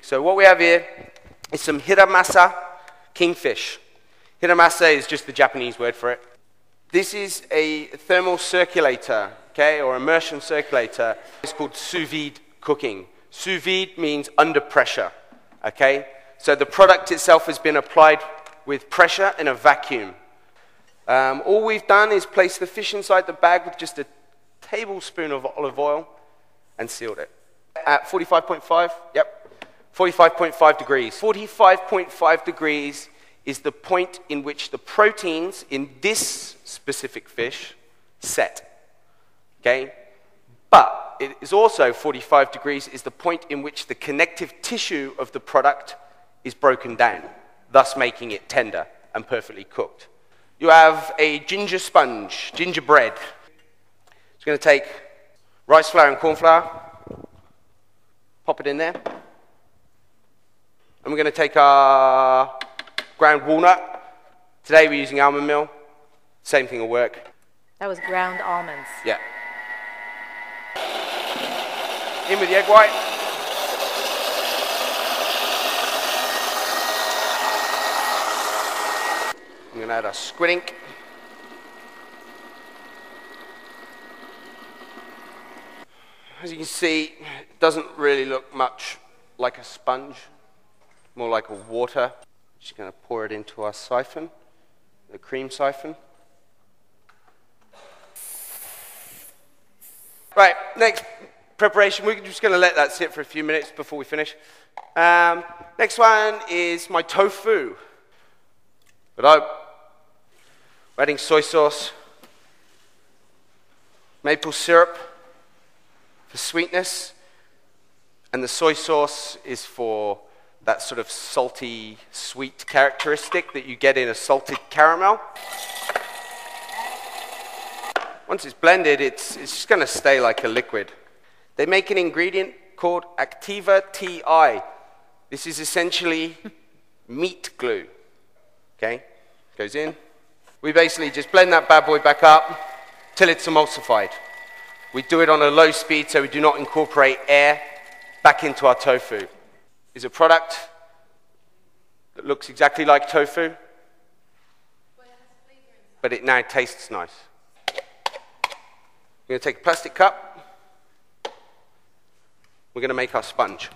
So what we have here is some hiramasa kingfish. Hiramasa is just the Japanese word for it. This is a thermal circulator, okay, or immersion circulator. It's called sous vide cooking. Sous vide means under pressure, okay? So the product itself has been applied with pressure in a vacuum. All we've done is place the fish inside the bag with just a tablespoon of olive oil and sealed it. At 45.5, yep, 45.5 degrees. 45.5 degrees is the point in which the proteins in this specific fish set, okay? But it is also 45 degrees is the point in which the connective tissue of the product is broken down, thus making it tender and perfectly cooked. You have a ginger sponge, gingerbread. It's going to take rice flour and corn flour, pop it in there. And we're going to take our ground walnut. Today we're using almond meal. Same thing will work. That was ground almonds. Yeah. In with the egg white. I'm going to add a squid ink. As you can see, it doesn't really look much like a sponge, more like a water. Just going to pour it into our siphon, the cream siphon. Right, next preparation. We're just going to let that sit for a few minutes before we finish. Next one is my tofu. We're adding soy sauce, maple syrup for sweetness, and the soy sauce is for that sort of salty, sweet characteristic that you get in a salted caramel. Once it's blended, it's just going to stay like a liquid. They make an ingredient called Activa TI. This is essentially meat glue. Okay, goes in. We basically just blend that bad boy back up till it's emulsified. We do it on a low speed so we do not incorporate air back into our tofu. It's a product that looks exactly like tofu, but it now tastes nice. We're going to take a plastic cup. We're going to make our sponge.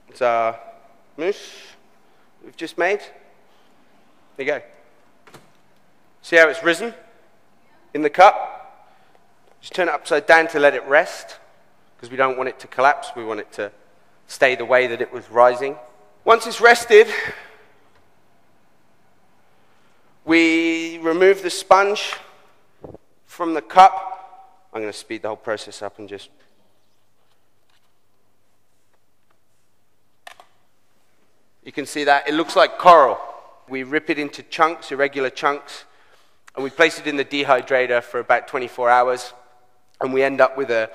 It's our mousse we've just made. There you go. See how it's risen in the cup? Just turn it upside down to let it rest, because we don't want it to collapse. We want it to stay the way that it was rising. Once it's rested, we remove the sponge from the cup. I'm going to speed the whole process up and just... You can see that. It looks like coral. We rip it into chunks, irregular chunks, and we place it in the dehydrator for about 24 hours, and we end up with an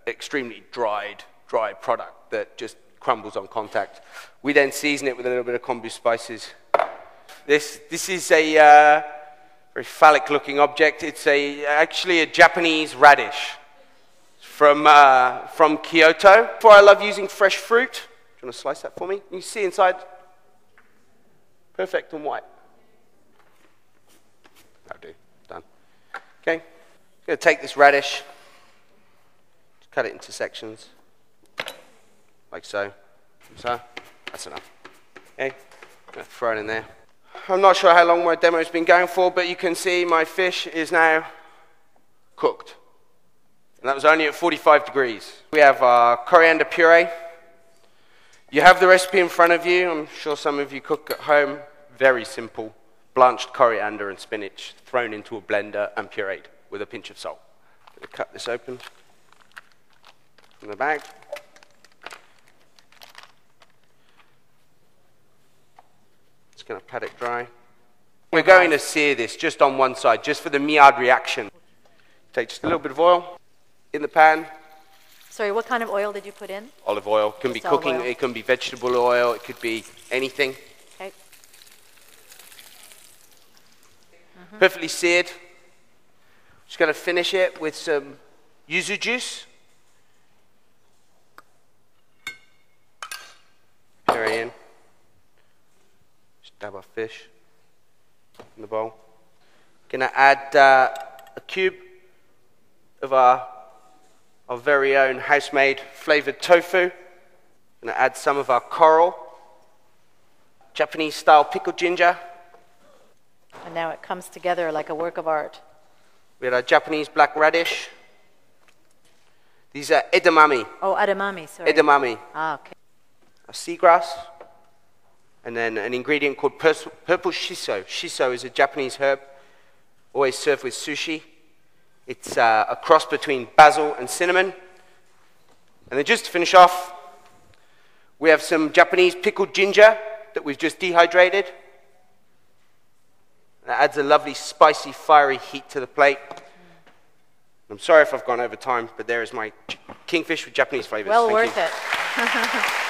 extremely dry product that just crumbles on contact. We then season it with a little bit of kombu spices. This is a very phallic-looking object. It's actually a Japanese radish from Kyoto. Before, I love using fresh fruit. Do you want to slice that for me? You see inside, perfect and white. That'll do. Done. Okay. I'm going to take this radish, cut it into sections, like so. So that's enough. Okay. I'm going to throw it in there. I'm not sure how long my demo has been going for, but you can see my fish is now cooked. And that was only at 45 degrees. We have our coriander puree. You have the recipe in front of you. I'm sure some of you cook at home. Very simple. Blanched coriander and spinach thrown into a blender and pureed with a pinch of salt. I'm going to cut this open from the bag. Just going to pat it dry. We're going to sear this just on one side, just for the Maillard reaction. Take just a little bit of oil in the pan. Sorry, what kind of oil did you put in? Olive oil. Can be cooking, it can be vegetable oil, it could be anything. Okay. Perfectly seared. Just going to finish it with some yuzu juice. Dab our fish in the bowl. Gonna add a cube of our very own house-made flavored tofu. Gonna add some of our coral, Japanese-style pickled ginger. And now it comes together like a work of art. We had our Japanese black radish. These are edamame. Oh, edamame, sorry. Edamame. Ah, okay. A seagrass. And then an ingredient called purple shiso. Shiso is a Japanese herb, always served with sushi. It's a cross between basil and cinnamon. And then just to finish off, we have some Japanese pickled ginger that we've just dehydrated. That adds a lovely, spicy, fiery heat to the plate. I'm sorry if I've gone over time, but there is my kingfish with Japanese flavors. Well Thank worth you. it.